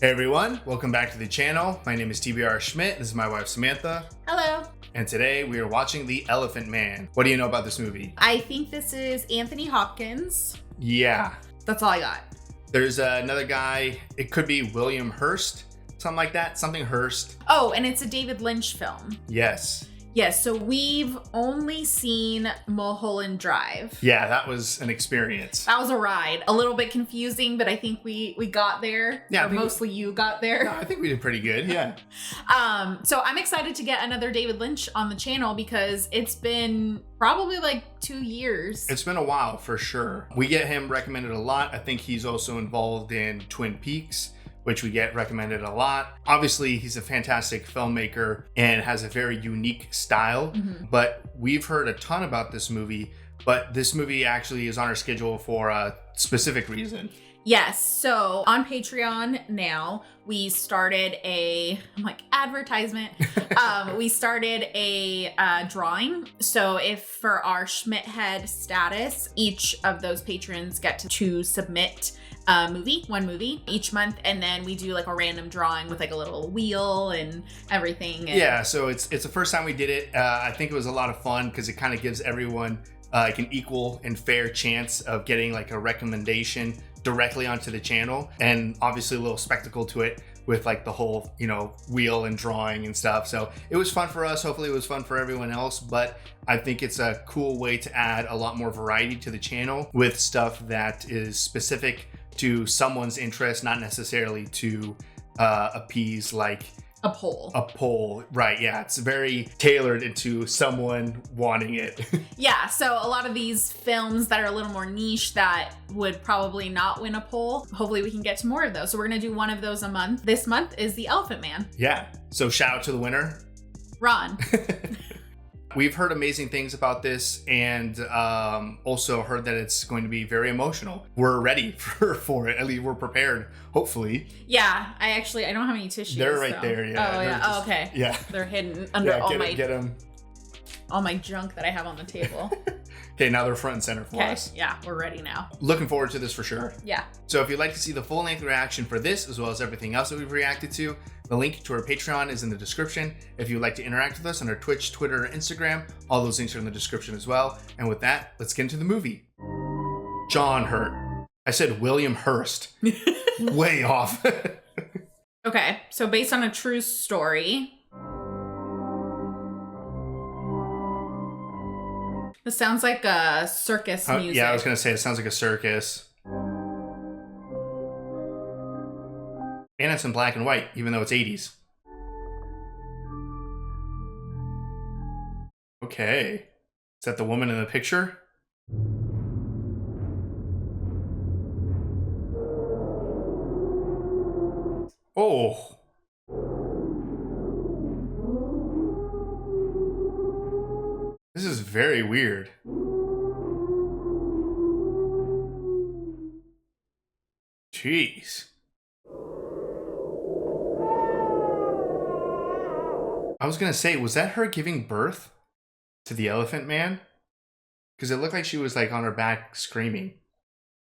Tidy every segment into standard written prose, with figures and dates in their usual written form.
Hey everyone, welcome back to the channel. My name is TBR Schmitt. This is my wife Samantha. Hello. And today we are watching The Elephant Man. What do you know about this movie? I think this is Anthony Hopkins. Yeah. That's all I got. There's another guy. It could be William Hurst, something like that. Something Hurst. Oh, and it's a David Lynch film. Yes. Yes, so we've only seen Mulholland Drive. Yeah, that was an experience. That was a ride. A little bit confusing, but I think we got there. Yeah, or mostly you got there. No, I think we did pretty good, yeah. So I'm excited to get another David Lynch on the channel because it's been probably like 2 years. It's been a while for sure. We get him recommended a lot. I think he's also involved in Twin Peaks, which we get recommended a lot. Obviously, he's a fantastic filmmaker and has a very unique style, but we've heard a ton about this movie, but this movie actually is on our schedule for a specific reason. Yes, so on Patreon now, we started advertisement. We started a drawing. So if for our Schmitt head status, each of those patrons get to submit one movie each month, and then we do like a random drawing with like a little wheel and everything. Yeah, so it's the first time we did it. I think it was a lot of fun because it kind of gives everyone like an equal and fair chance of getting like a recommendation directly onto the channel, and obviously a little spectacle to it with like the whole, wheel and drawing and stuff. So it was fun for us. Hopefully it was fun for everyone else, but I think it's a cool way to add a lot more variety to the channel with stuff that is specific to someone's interest, not necessarily to appease like a poll. Right, yeah, it's very tailored into someone wanting it. Yeah, so a lot of these films that are a little more niche that would probably not win a poll, hopefully we can get to more of those. So we're gonna do one of those a month. This month is The Elephant Man. Yeah, so shout out to the winner, Ron. We've heard amazing things about this, and also heard that it's going to be very emotional. We're ready for it. At least we're prepared, hopefully. Yeah, I don't have any tissues. They're right there, yeah. Oh, yeah. Okay. Yeah. They're hidden under Get them. All my junk that I have on the table. Okay, now they're front and center for us. Yeah, we're ready now. Looking forward to this for sure. Yeah. So if you'd like to see the full-length reaction for this, as well as everything else that we've reacted to, the link to our Patreon is in the description. If you'd like to interact with us on our Twitch, Twitter, or Instagram, all those links are in the description as well. And with that, let's get into the movie. John Hurt. I said William Hurst. Way off. Okay, so based on a true story. This sounds like a circus music. Yeah, I was going to say, it sounds like a circus. And it's in black and white, even though it's 80s. Okay. Is that the woman in the picture? Oh. This is very weird. Jeez. I was gonna say, was that her giving birth to the Elephant Man? Because it looked like she was like on her back screaming.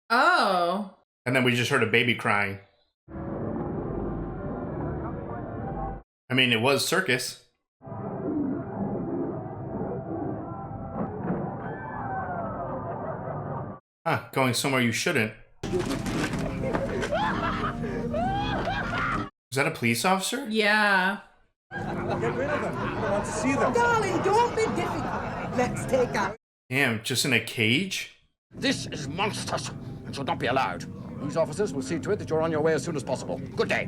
Oh. And then we just heard a baby crying. I mean, it was circus. Huh, going somewhere you shouldn't. Was that a police officer? Yeah. Get rid of them. I don't want to see them. Darling, don't be difficult. Let's take out. Damn, just in a cage? This is monstrous and should not be allowed. These officers will see to it that you're on your way as soon as possible. Good day.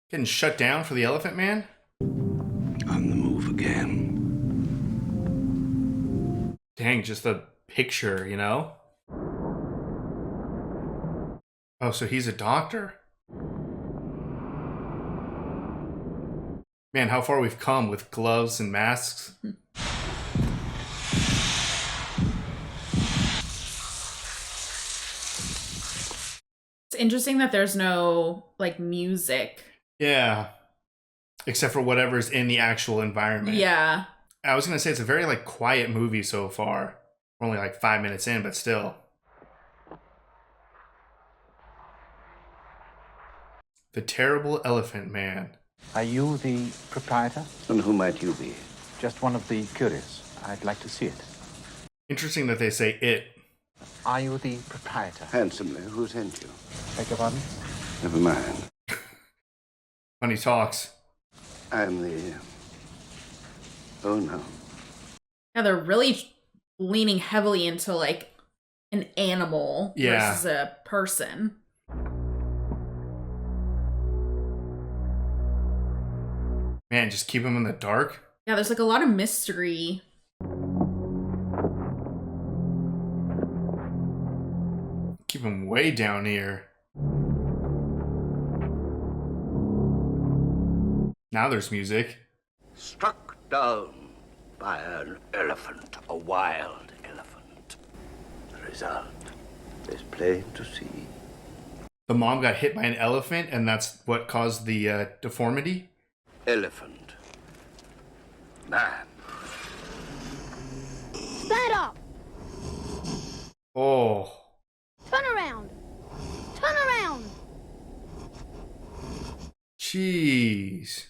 Getting shut down for the Elephant Man? On the move again. Dang, just the picture, Oh, so he's a doctor. Man, how far we've come with gloves and masks. It's interesting that there's no like music. Yeah. Except for whatever's in the actual environment. Yeah. I was going to say it's a very like quiet movie so far. We're only like 5 minutes in, but still. The Terrible Elephant Man. Are you the proprietor? And who might you be? Just one of the curious. I'd like to see it. Interesting that they say it. Are you the proprietor? Handsomely, who sent you? Beg your pardon? Never mind. Funny talks. I'm the owner. Yeah, they're really leaning heavily into like an animal versus a person. Man, just keep him in the dark. Yeah, there's like a lot of mystery. Keep him way down here. Now there's music. Struck down by an elephant, a wild elephant. The result is plain to see. The mom got hit by an elephant, and that's what caused the deformity? Elephant. Man. Stand up! Oh. Turn around! Turn around! Jeez.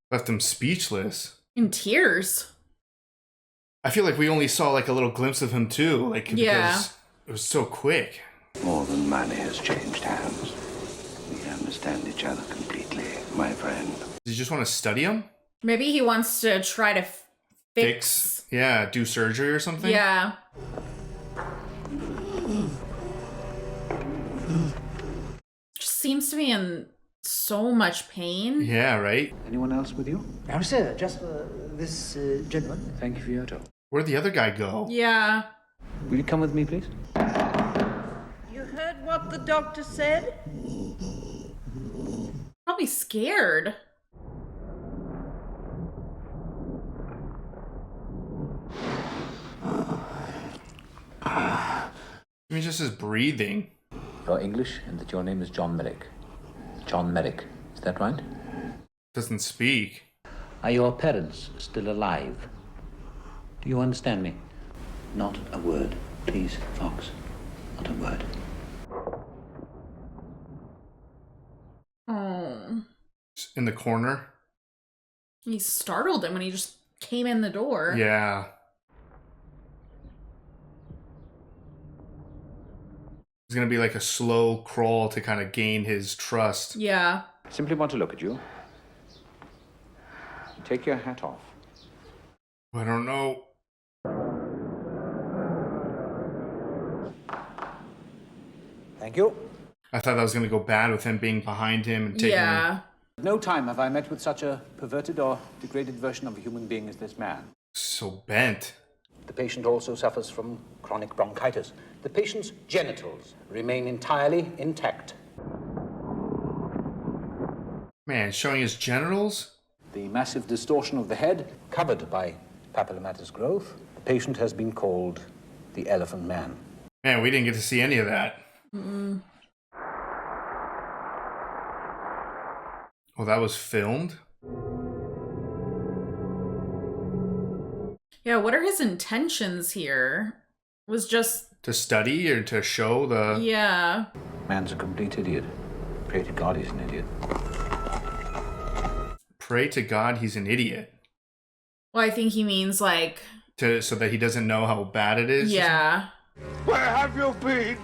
Left him speechless. In tears. I feel like we only saw like a little glimpse of him too, like because it was so quick. More than money has changed hands. We understand each other completely, my friend. Does he just want to study him? Maybe he wants to try to fix. Yeah, do surgery or something? Yeah. Just seems to be in so much pain. Yeah, right? Anyone else with you? No, sir, just this gentleman. Thank you for your talk. Where'd the other guy go? Yeah. Will you come with me, please? You heard what the doctor said? Probably scared. I mean, just his breathing. You're English and that your name is John Merrick. John Merrick, is that right? Doesn't speak. Are your parents still alive? Do you understand me? Not a word. Please, Fox. Not a word. Oh. Just in the corner. He startled him when he just came in the door. Yeah. It's gonna be like a slow crawl to kind of gain his trust. Yeah. Simply want to look at you. Take your hat off. I don't know. Thank you. I thought that was gonna go bad with him being behind him and taking him. At no time have I met with such a perverted or degraded version of a human being as this man. So bent. The patient also suffers from chronic bronchitis. The patient's genitals remain entirely intact. Man, showing his genitals? The massive distortion of the head, covered by papillomatous growth. The patient has been called the Elephant Man. Man, we didn't get to see any of that. Oh, that was filmed? Yeah, what are his intentions here? Was just... To study or to show the... Yeah. Man's a complete idiot. Pray to God he's an idiot. Pray to God he's an idiot. Well, I think he means like... So that he doesn't know how bad it is? Yeah. Where have you been?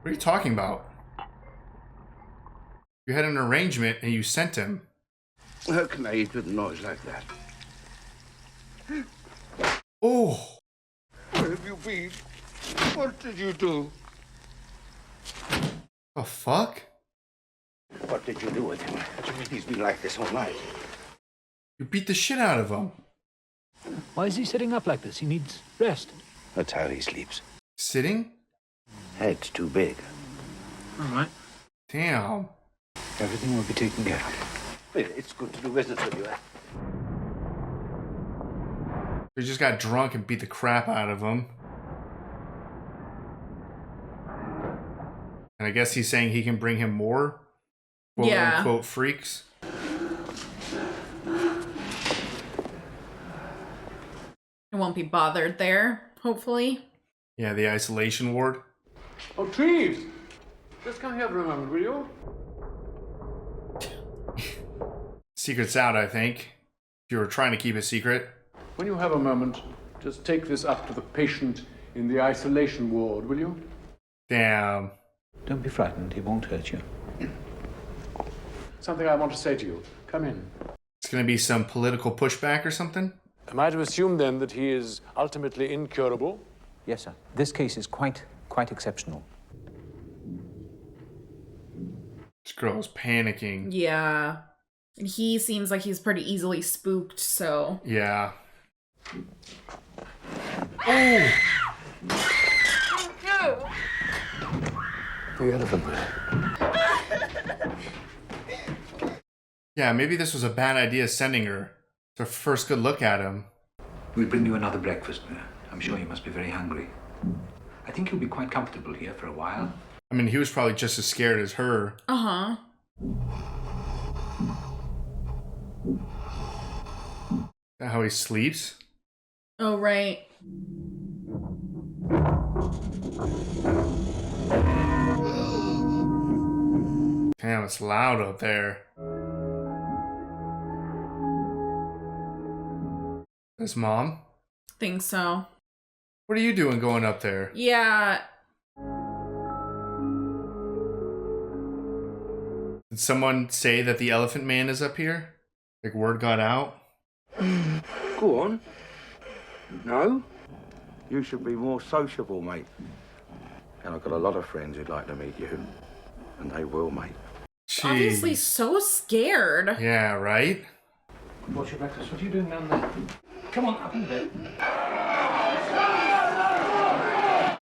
What are you talking about? You had an arrangement and you sent him. How can I eat with a noise like that? Oh! Where have you been? What did you do? The fuck? What did you do with him? What do you mean he's been like this all night? You beat the shit out of him. Why is he sitting up like this? He needs rest. That's how he sleeps. Sitting? Head's too big. All right. Damn. Everything will be taken care of. Well, it's good to do business with you, eh? He just got drunk and beat the crap out of him. And I guess he's saying he can bring him more quote unquote freaks. It won't be bothered there, hopefully. Yeah, the isolation ward. Oh, Treves! Just come here for a moment, will you? Secret's out, I think. If you were trying to keep a secret. When you have a moment, just take this up to the patient in the isolation ward, will you? Damn. Don't be frightened, he won't hurt you. Something I want to say to you. Come in. It's gonna be some political pushback or something? Am I to assume then that he is ultimately incurable? Yes, sir. This case is quite exceptional. This girl's panicking. Yeah. And he seems like he's pretty easily spooked, so. Yeah. The elephant man. Yeah, maybe this was a bad idea sending her. It's her first good look at him. We'll bring you another breakfast. I'm sure you must be very hungry. I think you'll be quite comfortable here for a while. I mean, he was probably just as scared as her. Uh-huh. Is that how he sleeps? Oh, right. Damn, it's loud up there. His mom? Think so. What are you doing going up there? Yeah. Did someone say that the elephant man is up here? Like word got out? Go on. No? You should be more sociable, mate. And I've got a lot of friends who'd like to meet you. And they will, mate. Jeez. Obviously so scared. Yeah, right? What's your breakfast? What are you doing down there? Come on, up in bed.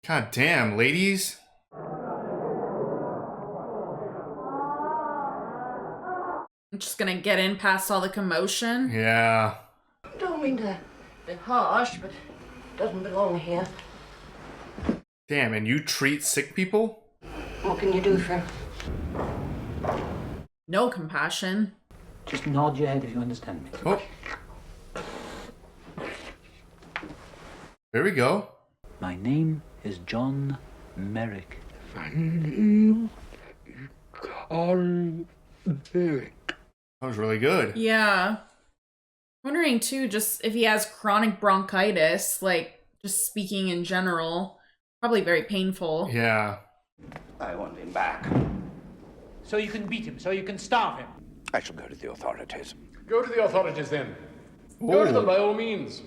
God damn, ladies. I'm just gonna get in past all the commotion. Yeah. Don't mean to be harsh, but doesn't belong here. Damn, and you treat sick people? What can you do for him? No compassion. Just nod your head if you understand me. Oh. There we go. My name is John Merrick. That was really good. Yeah. Wondering too, just if he has chronic bronchitis, like just speaking in general. Probably very painful. Yeah. I want him back. So you can beat him, so you can starve him. I shall go to the authorities. Go to the authorities then. Go to them by all means.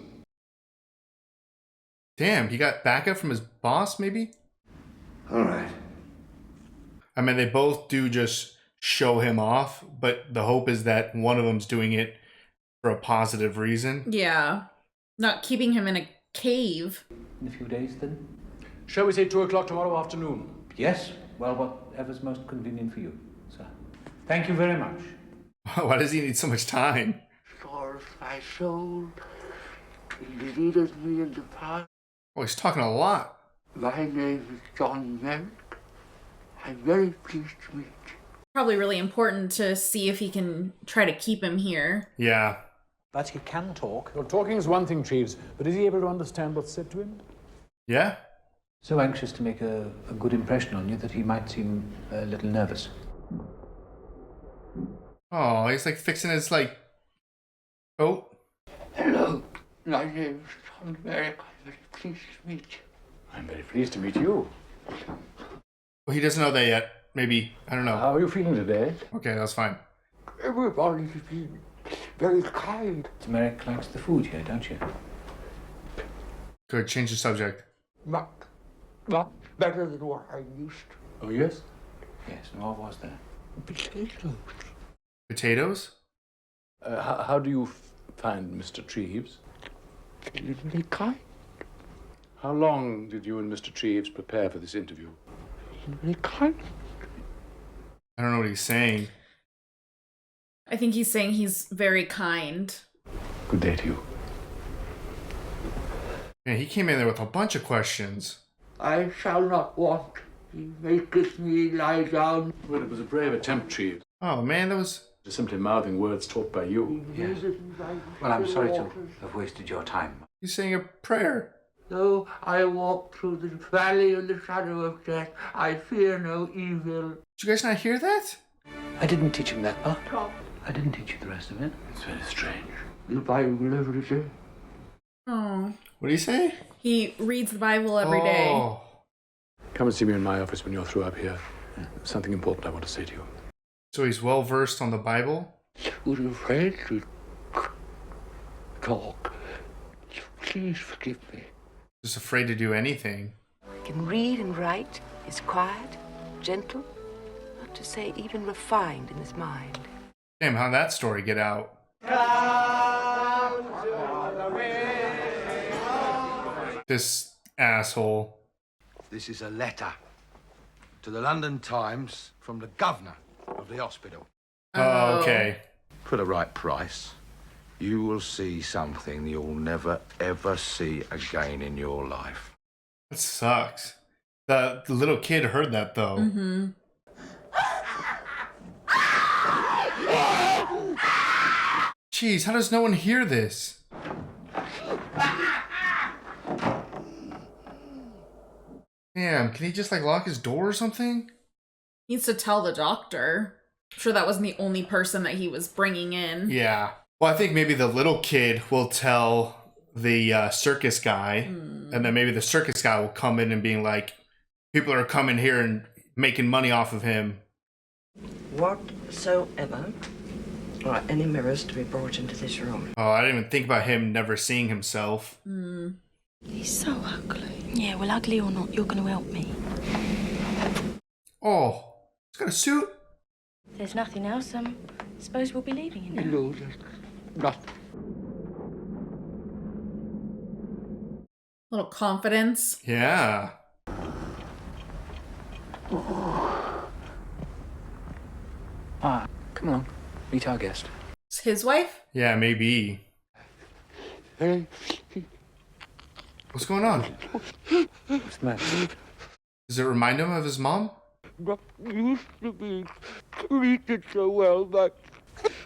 Damn, he got backup from his boss, maybe? All right. I mean, they both do just show him off, but the hope is that one of them's doing it for a positive reason. Yeah. Not keeping him in a cave. In a few days, then? Shall we say 2 o'clock tomorrow afternoon? Yes. Well, whatever's most convenient for you, sir. Thank you very much. Why does he need so much time? For my soul, he leadeth me in the path. Oh, he's talking a lot. My name is John Merrick. I'm very pleased to meet you. Probably really important to see if he can try to keep him here. Yeah. But he can talk. Well, talking is one thing, Treves, but is he able to understand what's said to him? Yeah? So anxious to make a good impression on you that he might seem a little nervous. Oh, he's like fixing his like coat. Hello, my name is John Merrick. I'm very pleased to meet you. I'm very pleased to meet you. Well, he doesn't know that yet. Maybe. I don't know. How are you feeling today? Okay, that's fine. Everybody's been very kind. Mr. Merrick likes the food here, don't you? Good, change the subject. Not better than what I used to. Oh, yes? Yes, and what was there? Potatoes. Potatoes? How do you find Mr. Treves? Extremely kind. How long did you and Mr. Treves prepare for this interview? Extremely kind. I don't know what he's saying. I think he's saying he's very kind. Good day to you. Man, he came in there with a bunch of questions. I shall not want. He maketh me lie down. Well, it was a brave attempt, Treves. Oh man, that was... Just simply mouthing words taught by you. Yes. Well, I'm sorry to have wasted your time. He's saying a prayer. Though I walk through the valley of the shadow of death, I fear no evil. Did you guys not hear that? I didn't teach him that part. I didn't teach you the rest of it. It's very strange. The Bible every day. Oh. What do you say? He reads the Bible every day. Oh. Come and see me in my office when you're through up here. There's something important I want to say to you. So he's well versed on the Bible? Was afraid to talk. Please forgive me. Just afraid to do anything. He can read and write. He's quiet, gentle, not to say even refined in his mind. Damn, how'd that story get out? This asshole. This is a letter to the London Times from the governor of the hospital. Oh, okay. For the right price, you will see something you'll never, ever see again in your life. That sucks. The little kid heard that, though. Mm-hmm. Jeez, how does no one hear this? Damn, can he just like lock his door or something? Needs to tell the doctor. I'm sure that wasn't the only person that he was bringing in. Yeah. Well, I think maybe the little kid will tell the circus guy, and then maybe the circus guy will come in and being like, people are coming here and making money off of him. Whatsoever are any mirrors to be brought into this room? Oh, I didn't even think about him never seeing himself. He's so ugly. Yeah, well, ugly or not, you're going to help me. Oh, he's got a suit. If there's nothing else, suppose we'll be leaving you now. No, there's nothing. Little confidence. Yeah. Come along. Meet our guest. It's his wife? Yeah, maybe. Hey, What's going on? What's the matter? Does it remind him of his mom? not used to be treated so well by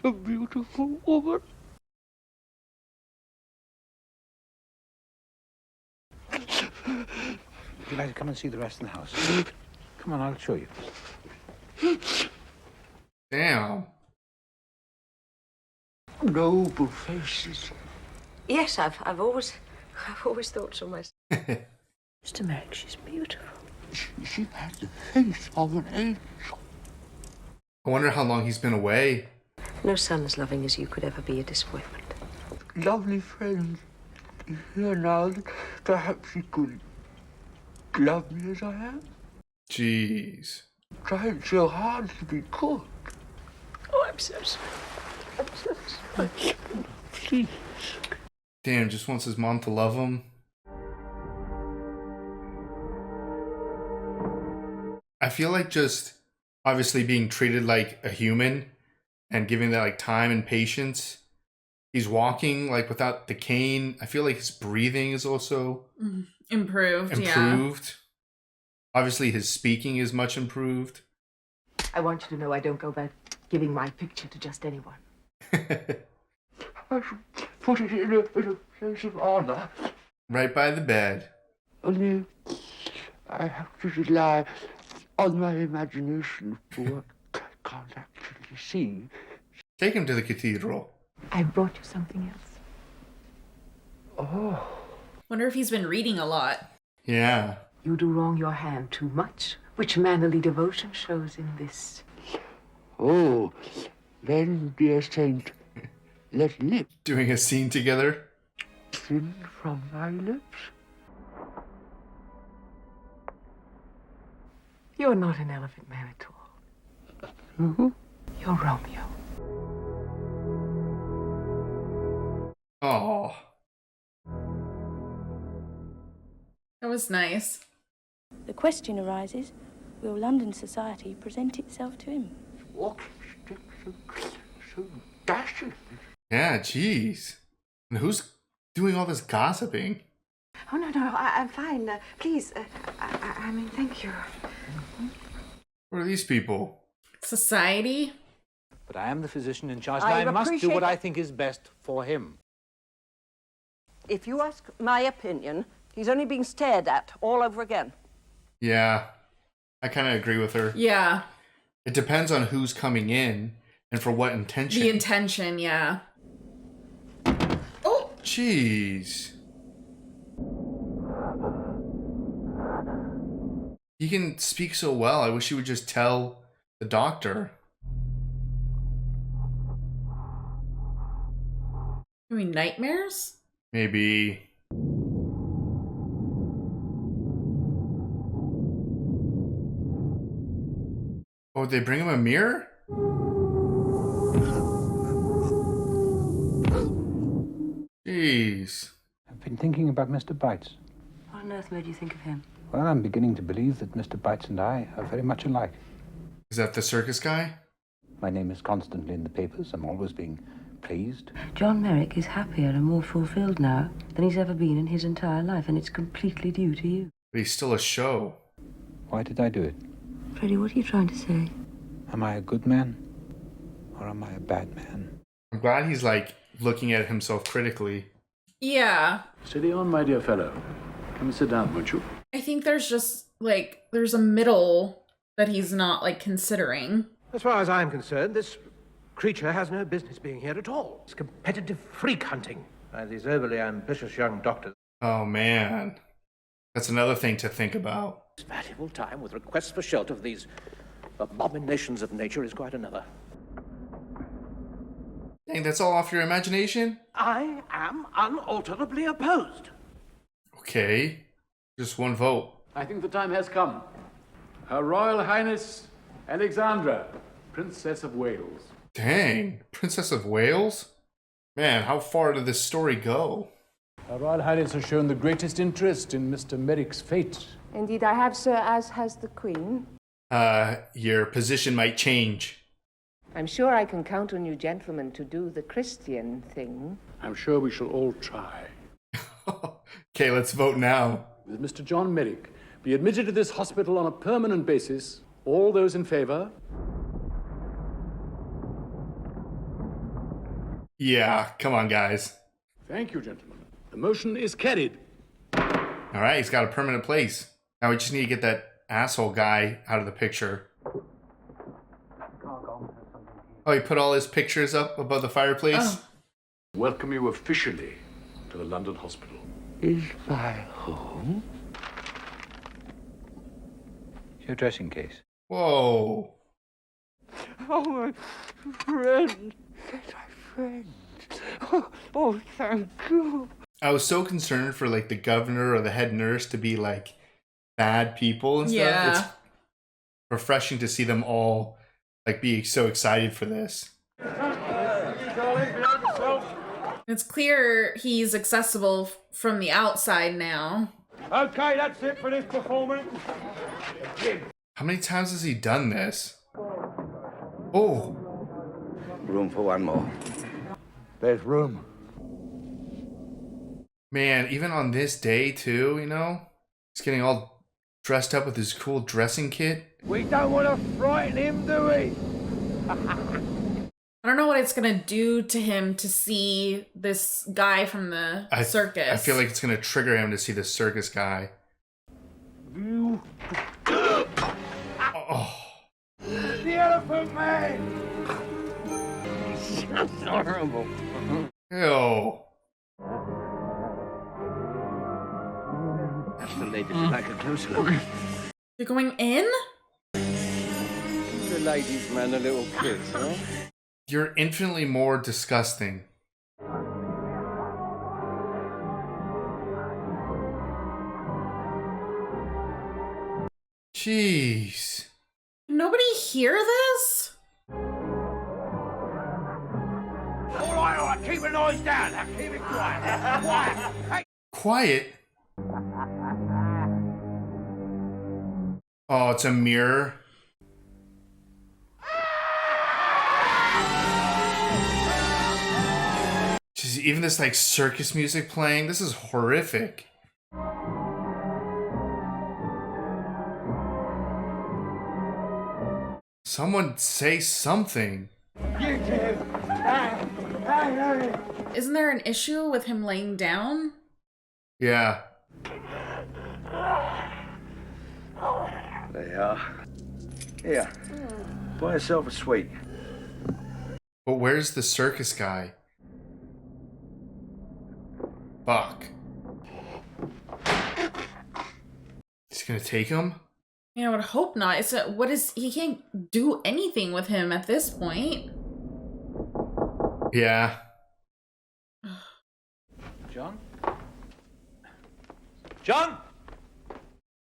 a beautiful woman. Would you like to come and see the rest of the house? Come on, I'll show you. Damn. Noble faces. Yes, I've always thought so myself. Mr. Merrick, she's beautiful. She has the face of an angel. I wonder how long he's been away. No son as loving as you could ever be a disappointment. Lovely friend. Here now, perhaps you could love me as I am. Jeez. Trying so hard to be good. Oh, I'm so sorry. I'm so sorry. Please. Damn, just wants his mom to love him. I feel like just obviously being treated like a human and giving that like time and patience. He's walking like without the cane. I feel like his breathing is also improved. Yeah. Obviously his speaking is much improved. I want you to know I don't go back giving my picture to just anyone. I should put it in a place of honor. Right by the bed. Only I have to rely on my imagination for what I can't actually see. Take him to the cathedral. I brought you something else. Oh. Wonder if he's been reading a lot. Yeah. You do wrong your hand too much, which mannerly devotion shows in this. Oh, then, dear saint, let lips doing a scene together. thin from my lips. You're not an elephant man at all. Mm-hmm. You're Romeo. Oh. That was nice. The question arises, will London society present itself to him? Walking stick so dashing. Yeah, jeez. And who's doing all this gossiping? Oh, no, I'm fine. Please, I mean, thank you. What are these people? Society? But I am the physician in charge, and I must do what I think is best for him. If you ask my opinion, He's only being stared at all over again. Yeah, I kind of agree with her. Yeah. It depends on who's coming in and for what intention. The intention, yeah. Oh! Jeez. He can speak so well. I wish he would just tell the doctor. I mean, nightmares? Maybe. Oh, they bring him a mirror? Jeez. I've been thinking about Mr. Bites. What on earth made you think of him? Well, I'm beginning to believe that Mr. Bites and I are very much alike. Is that the circus guy? My name is constantly in the papers. I'm always being praised. John Merrick is happier and more fulfilled now than he's ever been in his entire life, and it's completely due to you. But he's still a show. Why did I do it? Freddie, what are you trying to say? Am I a good man? Or am I a bad man? I'm glad he's, like, looking at himself critically. Yeah. Steady on, my dear fellow. Come and sit down, won't you? I think there's just, like, there's a middle that he's not, like, considering. As far as I'm concerned, this creature has no business being here at all. It's competitive freak hunting by these overly ambitious young doctors. Oh, man. That's another thing to think about. This valuable time with requests for shelter for these abominations of nature is quite another. Dang, that's all off your imagination? I am unalterably opposed. Okay. Just one vote. I think the time has come. Her Royal Highness Alexandra, Princess of Wales. Dang, Princess of Wales? Man, how far did this story go? Her Royal Highness has shown the greatest interest in Mr. Merrick's fate. Indeed, I have, sir, as has the Queen. Your position might change. I'm sure I can count on you gentlemen to do the Christian thing. I'm sure we shall all try. Okay, let's vote now. With Mr. John Merrick be admitted to this hospital on a permanent basis. All those in favor? Yeah, come on, guys. Thank you, gentlemen. The motion is carried. All right, he's got a permanent place. Now we just need to get that asshole guy out of the picture. Oh, he put all his pictures up above the fireplace? Oh. Welcome you officially to the London hospital. Is my home? Your dressing case. Whoa. Oh, my friend. My friend. Oh, thank you. I was so concerned for, like, the governor or the head nurse to be, like, bad people and stuff. Yeah. It's refreshing to see them all, like, be so excited for this. It's clear he's accessible from the outside now. Okay, that's it for this performance. How many times has he done this? Oh. Room for one more. There's room. Man, even on this day, too, you know? He's getting all dressed up with his cool dressing kit. We don't want to frighten him, do we? I don't know what it's gonna do to him to see this guy from the circus. I feel like it's gonna trigger him to see the circus guy. Oh. The Elephant Man! That's horrible. Ew. That's the lady who'd like a close look. You're going in? The ladies' man a little kiss, huh? You're infinitely more disgusting. Jeez. Nobody hear this? All right, keep the noise down. Now keep it quiet. Quiet. Hey. Quiet? Oh, it's a mirror. Jeez, even this like circus music playing, this is horrific. Someone say something. Isn't there an issue with him laying down? Yeah. There you are. Here, buy yourself a sweet. But where's the circus guy? Fuck. He's gonna take him? Yeah, I would hope not. He can't do anything with him at this point. Yeah. John? John?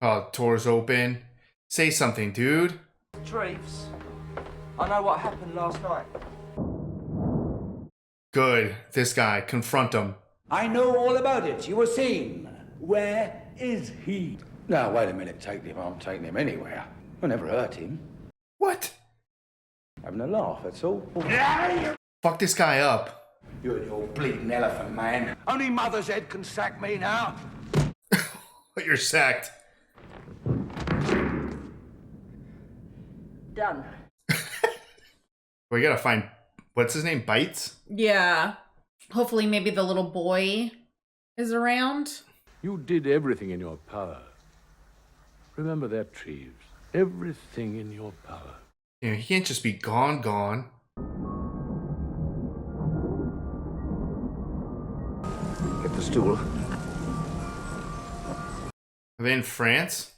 Oh, door's open. Say something, dude. Treves, I know what happened last night. Good. This guy. Confront him. I know all about it. You were seen. Where is he? Now, wait a minute. Take him. I'm taking him anywhere. I never hurt him. What? Having a laugh, that's all. Fuck this guy up. You and your bleeding elephant, man. Only Mother's head can sack me now. But you're sacked. Done. We gotta find... What's his name? Bites? Yeah. Hopefully maybe the little boy is around. You did everything in your power. Remember that, Treves. Everything in your power. Yeah, he can't just be gone. Get the stool. Are they in France?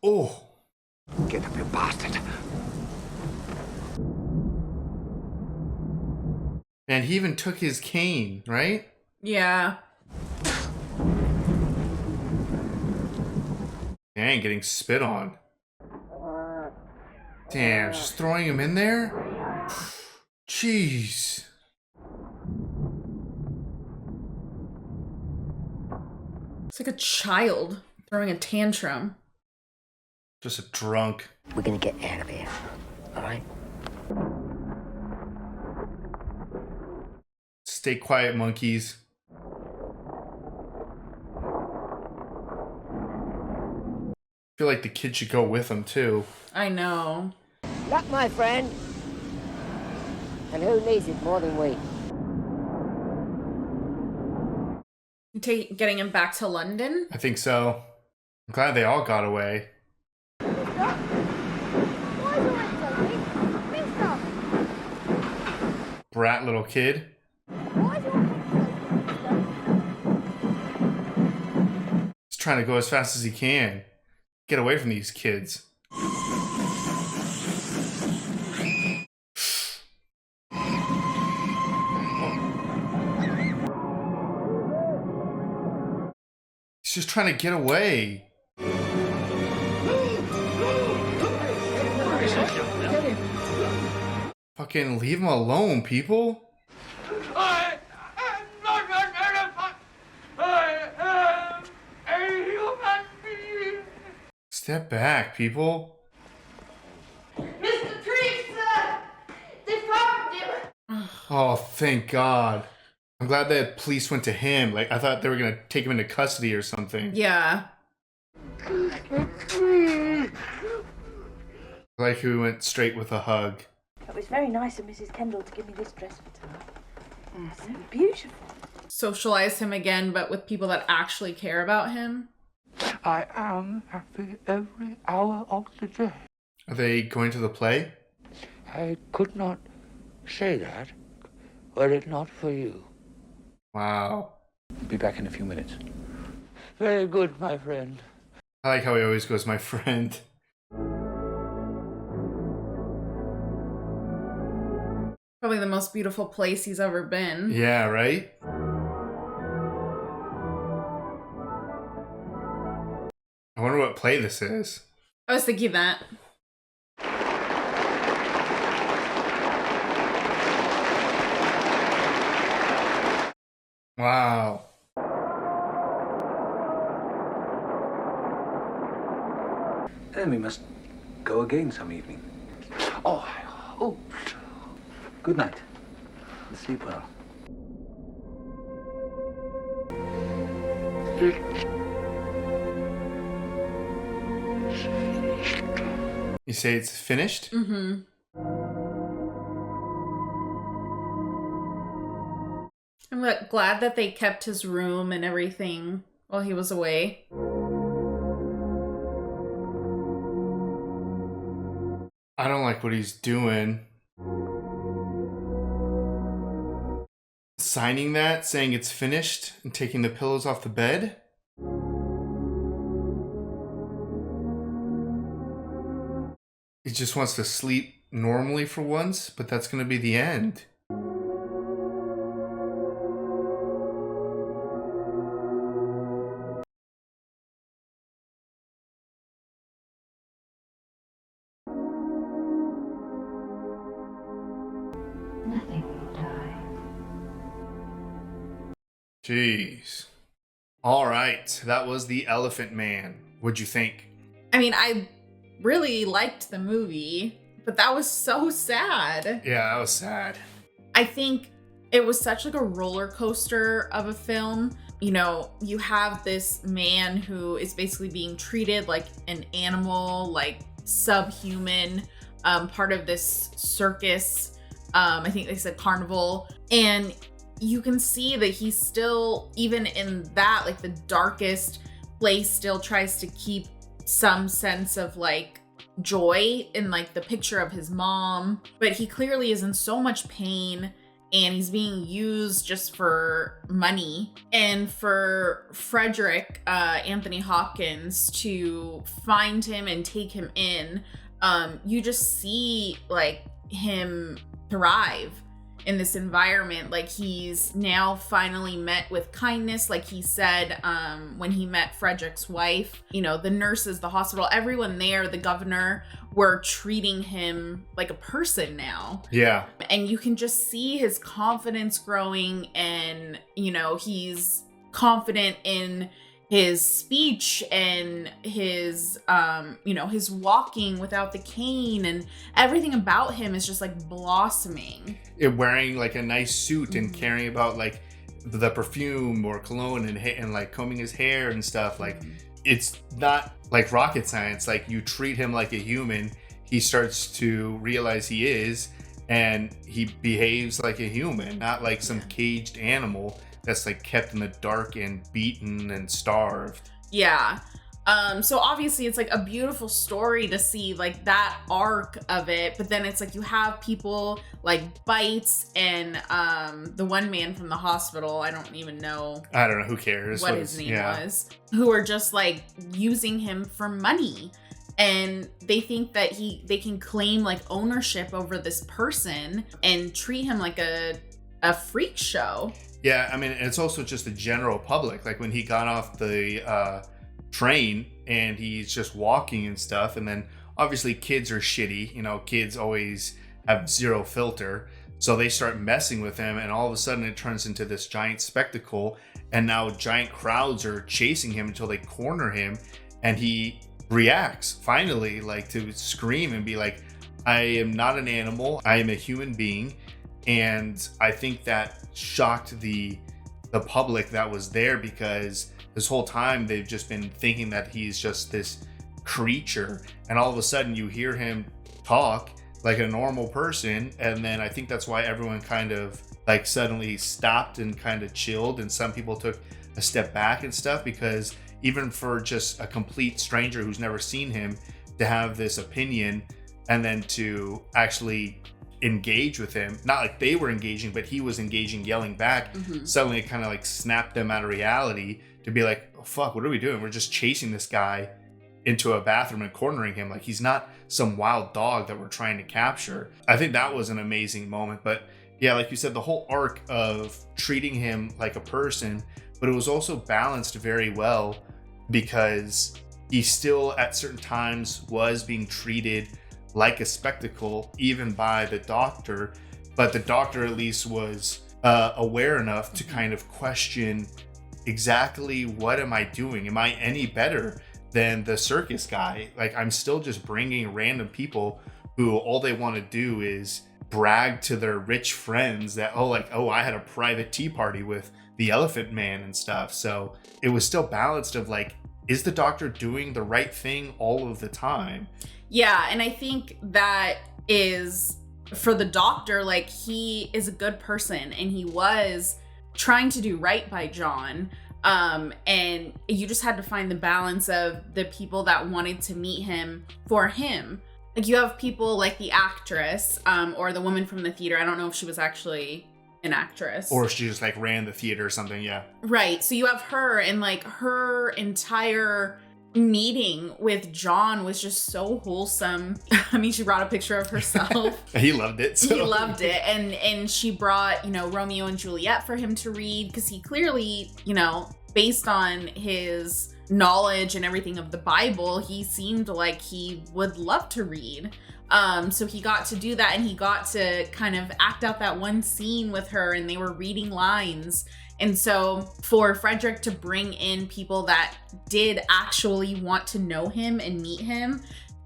Oh. Get up, you bastard. And he even took his cane, right? Yeah. Dang, getting spit on. Damn, just throwing him in there? Jeez. It's like a child throwing a tantrum. Just a drunk. We're gonna get out of here, all right? Stay quiet, monkeys. I feel like the kid should go with him, too. I know. Luck, my friend. And who needs it more than we? Getting him back to London? I think so. I'm glad they all got away. Brat little kid. He's trying to go as fast as he can. Get away from these kids. He's just trying to get away. Fucking leave him alone, people. I am not an elephant. I am a human being. Step back, people. Mr. Treves, sir! They found him! Oh, thank God. I'm glad that police went to him. Like, I thought they were gonna take him into custody or something. Yeah. Like he went straight with a hug. It was very nice of Mrs. Kendall to give me this dress for tonight. So beautiful. Socialize him again, but with people that actually care about him. I am happy every hour of the day. Are they going to the play? I could not say that were it not for you. Wow. Be back in a few minutes. Very good, my friend. I like how he always goes, my friend. Probably the most beautiful place he's ever been. Yeah, right? I wonder what play this is. I was thinking that. Wow. Then we must go again some evening. Oh, I hope so. Good night. And sleep well. You say it's finished? Mm-hmm. I I'm glad that they kept his room and everything while he was away. I don't like what he's doing. Signing that, saying it's finished, and taking the pillows off the bed? He just wants to sleep normally for once, but that's going to be the end. Nothing will die. Jeez. All right, that was The Elephant Man. What'd you think? I mean, I really liked the movie, but that was so sad. Yeah, that was sad. I think it was such like a roller coaster of a film. You know, you have this man who is basically being treated like an animal, like subhuman, part of this circus. I think they said carnival. And you can see that he's still, even in that, like the darkest place, still tries to keep some sense of like joy in like the picture of his mom. But he clearly is in so much pain and he's being used just for money. And for Frederick, Anthony Hopkins, to find him and take him in, you just see like him thrive in this environment. Like he's now finally met with kindness, like he said when he met Frederick's wife. You know, the nurses, the hospital, everyone there, the governor, were treating him like a person now. Yeah. And you can just see his confidence growing, and you know, he's confident in his speech and his you know, his walking without the cane, and everything about him is just like blossoming. Wearing like a nice suit and caring about like the perfume or cologne and like combing his hair and stuff. Like it's not like rocket science. Like you treat him like a human, he starts to realize he is, and he behaves like a human, not like some caged animal that's like kept in the dark and beaten and starved. Yeah. So obviously it's like a beautiful story to see like that arc of it, but then it's like you have people like Bites and the one man from the hospital, I don't even know. I don't know, who cares what his name was, who are just like using him for money. And they think that they can claim like ownership over this person and treat him like a freak show. Yeah, I mean, it's also just the general public. Like when he got off the train and he's just walking and stuff, and then obviously kids are shitty. You know, kids always have zero filter. So they start messing with him, and all of a sudden it turns into this giant spectacle. And now giant crowds are chasing him until they corner him, and he reacts finally like to scream and be like, I am not an animal, I am a human being. And I think that shocked the public that was there, because this whole time they've just been thinking that he's just this creature, and all of a sudden you hear him talk like a normal person. And then I think that's why everyone kind of like suddenly stopped and kind of chilled, and some people took a step back and stuff, because even for just a complete stranger who's never seen him to have this opinion and then to actually engage with him, not like they were engaging, but he was engaging, yelling back. Suddenly it kind of like snapped them out of reality to be like, oh, fuck, what are we doing? We're just chasing this guy into a bathroom and cornering him. Like he's not some wild dog that we're trying to capture. I think that was an amazing moment. But yeah, like you said, the whole arc of treating him like a person, but it was also balanced very well, because he still at certain times was being treated like a spectacle, even by the doctor. But the doctor at least was aware enough to kind of question exactly, what am I doing? Am I any better than the circus guy? Like, I'm still just bringing random people who all they want to do is brag to their rich friends that, oh, I had a private tea party with the Elephant Man and stuff. So it was still balanced of like, is the doctor doing the right thing all of the time? Yeah, and I think that is, for the doctor, like he is a good person, and he was trying to do right by John. And you just had to find the balance of the people that wanted to meet him for him. Like, you have people like the actress, or the woman from the theater. I don't know if she was actually an actress. Or she just like ran the theater or something, yeah. Right. So you have her, and like her entire meeting with John was just so wholesome. I mean, she brought a picture of herself. He loved it. So. He loved it. And she brought, Romeo and Juliet for him to read, because he clearly, based on his knowledge and everything of the Bible, he seemed like he would love to read. So he got to do that, and he got to kind of act out that one scene with her, and they were reading lines. And so for Frederick to bring in people that did actually want to know him and meet him,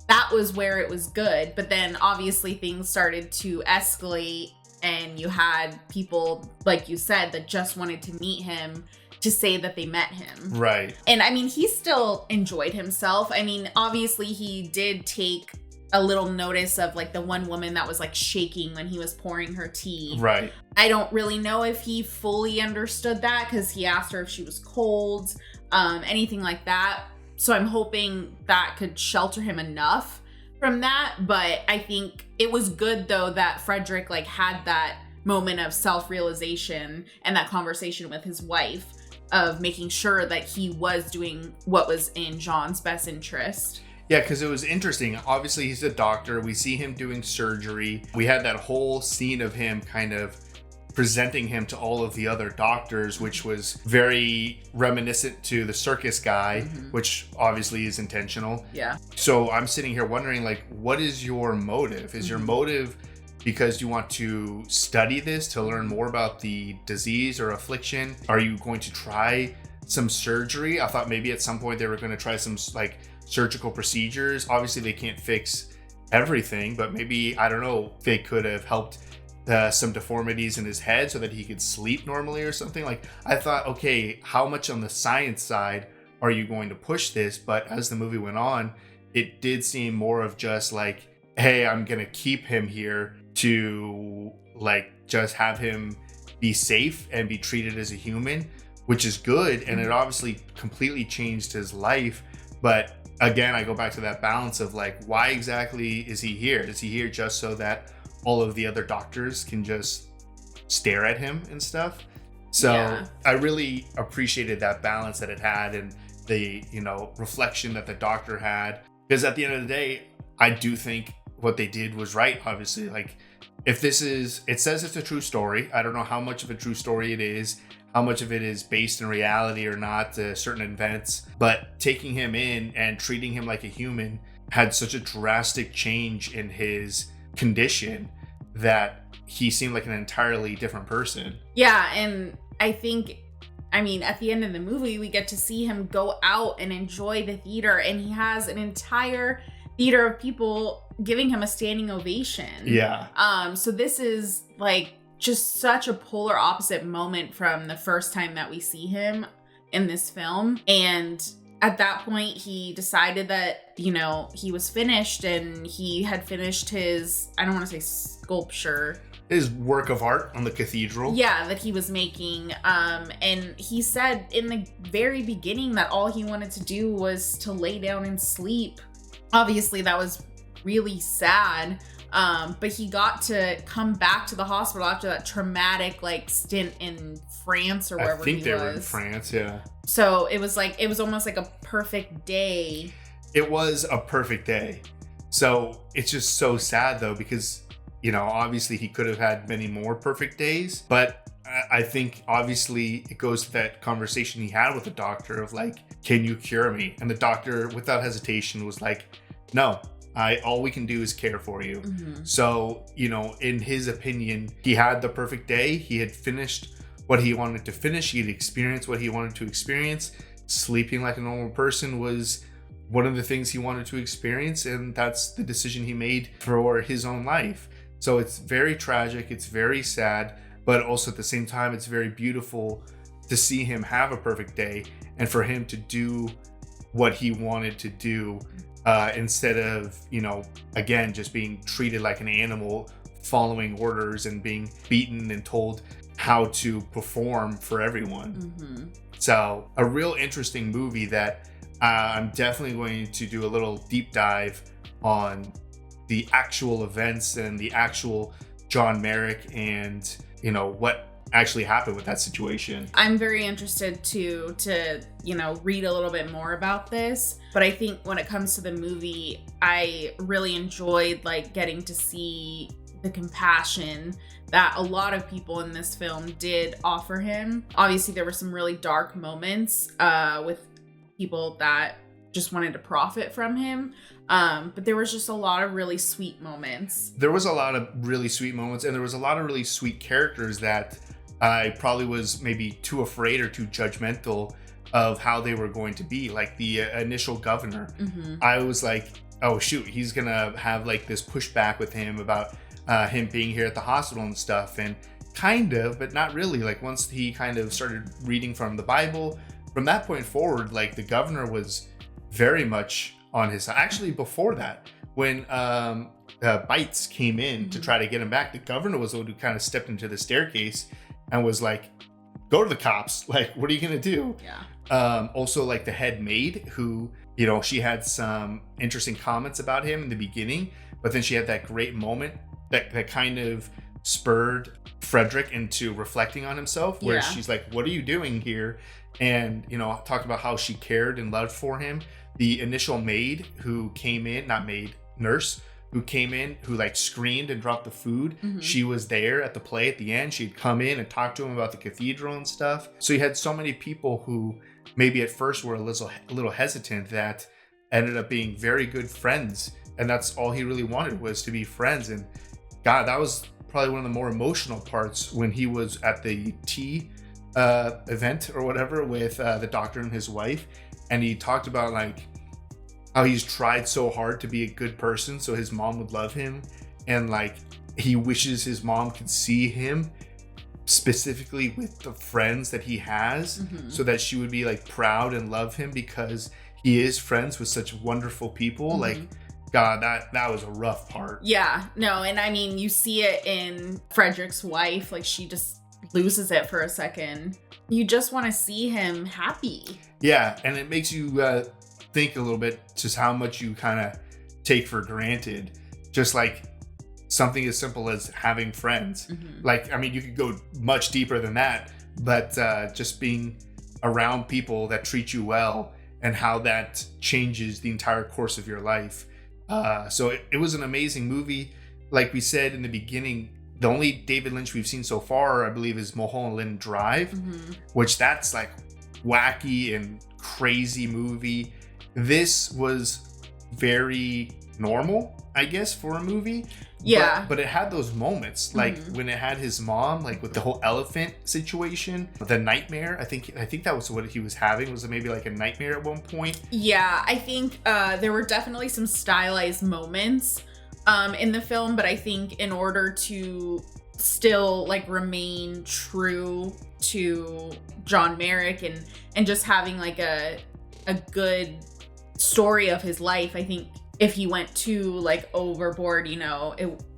that was where it was good. But then obviously things started to escalate, and you had people, like you said, that just wanted to meet him to say that they met him. Right. And I mean, he still enjoyed himself. I mean, obviously he did take a little notice of like the one woman that was like shaking when he was pouring her tea. Right. I don't really know if he fully understood that, because he asked her if she was cold, anything like that. So I'm hoping that could shelter him enough from that. But I think it was good though that Frederick like had that moment of self-realization and that conversation with his wife of making sure that he was doing what was in John's best interest. Yeah, because it was interesting. Obviously, he's a doctor. We see him doing surgery. We had that whole scene of him kind of presenting him to all of the other doctors, which was very reminiscent to the circus guy, which obviously is intentional. Yeah. So I'm sitting here wondering, like, what is your motive? Is your motive because you want to study this to learn more about the disease or affliction? Are you going to try some surgery? I thought maybe at some point they were going to try some like surgical procedures. Obviously they can't fix everything, but maybe, I don't know, they could have helped some deformities in his head so that he could sleep normally or something. Like, I thought, okay, how much on the science side are you going to push this? But as the movie went on, it did seem more of just like, hey, I'm gonna keep him here to like just have him be safe and be treated as a human, which is good. And it obviously completely changed his life. But again, I go back to that balance of like, why exactly is he here? Is he here just so that all of the other doctors can just stare at him and stuff? So I really appreciated that balance that it had, and the, reflection that the doctor had. Because at the end of the day, I do think what they did was right, obviously. Like, if this is, it says it's a true story. I don't know how much of a true story it is, how much of it is based in reality or not, certain events. But taking him in and treating him like a human had such a drastic change in his condition that he seemed like an entirely different person. Yeah, and I think, at the end of the movie, we get to see him go out and enjoy the theater, and he has an entire theater of people giving him a standing ovation. Yeah. So this is like just such a polar opposite moment from the first time that we see him in this film. And at that point, he decided that, he was finished, and he had finished his, I don't want to say sculpture, his work of art on the cathedral. Yeah, that he was making. And he said in the very beginning that all he wanted to do was to lay down and sleep. Obviously, that was really sad. But he got to come back to the hospital after that traumatic stint in France or wherever he was. I think they were in France, yeah. So it was almost like a perfect day. It was a perfect day. So it's just so sad though, because, obviously he could have had many more perfect days, but I think obviously it goes to that conversation he had with the doctor of like, can you cure me? And the doctor, without hesitation, was like, no. All we can do is care for you. So, in his opinion, he had the perfect day. He had finished what he wanted to finish. He had experienced what he wanted to experience. Sleeping like a normal person was one of the things he wanted to experience, and that's the decision he made for his own life. So it's very tragic. It's very sad, but also at the same time, it's very beautiful to see him have a perfect day and for him to do what he wanted to do. Instead of, again, just being treated like an animal, following orders and being beaten and told how to perform for everyone. So a real interesting movie that I'm definitely going to do a little deep dive on the actual events and the actual John Merrick and, you know, what actually happened with that situation. I'm very interested to read a little bit more about this, but I think when it comes to the movie, I really enjoyed like getting to see the compassion that a lot of people in this film did offer him. Obviously, there were some really dark moments with people that just wanted to profit from him. But there was just a lot of really sweet moments. There was a lot of really sweet moments, and there was a lot of really sweet characters that I probably was maybe too afraid or too judgmental of how they were going to be. Like the initial governor, I was like, oh shoot, he's gonna have like this pushback with him about him being here at the hospital and stuff. And kind of, but not really. Like once he kind of started reading from the Bible, from that point forward, like the governor was very much on his side. Actually, before that, when Bites came in to try to get him back, the governor was the one who kind of stepped into the staircase and was like, go to the cops. Like, what are you going to do? Yeah. Also, like the head maid who, you know, she had some interesting comments about him in the beginning, but then she had that great moment that kind of spurred Frederick into reflecting on himself, where she's like, what are you doing here? And, you know, talked about how she cared and loved for him. The initial maid who came in, not maid, nurse, who came in, who like screamed and dropped the food. She was there at the play at the end. She'd come in and talk to him about the cathedral and stuff. So you had so many people who maybe at first were a little hesitant that ended up being very good friends. And that's all he really wanted, was to be friends. And God, that was probably one of the more emotional parts when he was at the tea event or whatever with the doctor and his wife. And he talked about like how he's tried so hard to be a good person so his mom would love him, and like he wishes his mom could see him specifically with the friends that he has, so that she would be like proud and love him because he is friends with such wonderful people. Like, God, that was a rough part. Yeah, no, and I mean, you see it in Frederick's wife, like she just loses it for a second. You just want to see him happy. Yeah, and it makes you think a little bit just how much you kind of take for granted. Just like something as simple as having friends. Like, I mean, you could go much deeper than that, but just being around people that treat you well and how that changes the entire course of your life. So it was an amazing movie. Like we said in the beginning, the only David Lynch we've seen so far, I believe, is Mulholland Drive, which that's like wacky and crazy movie. This was very normal, I guess, for a movie. Yeah. But it had those moments, like when it had his mom, like with the whole elephant situation, the nightmare. I think that was what he was having, was maybe like a nightmare at one point. Yeah, I think there were definitely some stylized moments in the film, but I think in order to still like remain true to John Merrick and just having like a good story of his life, I think if he went too like overboard, you know,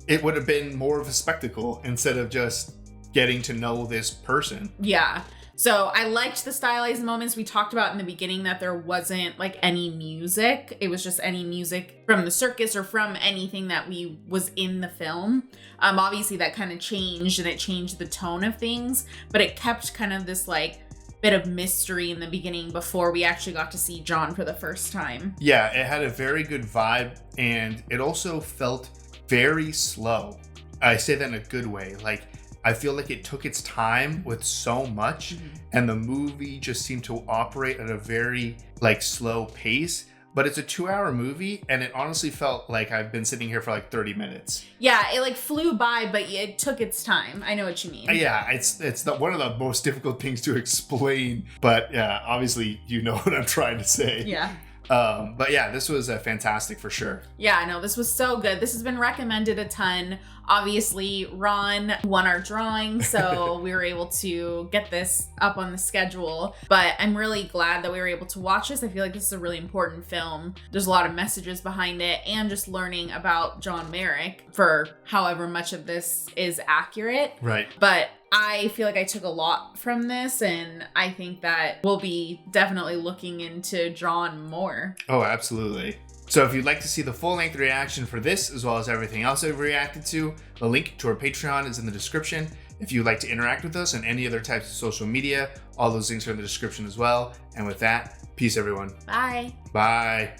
it would have been more of a spectacle instead of just getting to know this person. Yeah. So I liked the stylized moments. We talked about in the beginning that there wasn't like any music. It was just any music from the circus or from anything that was in the film. Obviously that kind of changed, and it changed the tone of things, but it kept kind of this like bit of mystery in the beginning before we actually got to see John for the first time. Yeah, it had a very good vibe, and it also felt very slow. I say that in a good way. Like, I feel like it took its time with so much, and the movie just seemed to operate at a very like slow pace. But it's a 2-hour movie, and it honestly felt like I've been sitting here for like 30 minutes. Yeah, it like flew by, but it took its time. I know what you mean. Yeah, it's one of the most difficult things to explain, but yeah, obviously you know what I'm trying to say. Yeah. But yeah, this was fantastic for sure. Yeah, no, this was so good. This has been recommended a ton. Obviously, Ron won our drawing, so we were able to get this up on the schedule. But I'm really glad that we were able to watch this. I feel like this is a really important film. There's a lot of messages behind it, and just learning about John Merrick, for however much of this is accurate. Right. But I feel like I took a lot from this, and I think that we'll be definitely looking into drawing more. Oh, absolutely. So if you'd like to see the full-length reaction for this, as well as everything else I've reacted to, the link to our Patreon is in the description. If you'd like to interact with us on any other types of social media, all those links are in the description as well. And with that, peace everyone. Bye. Bye.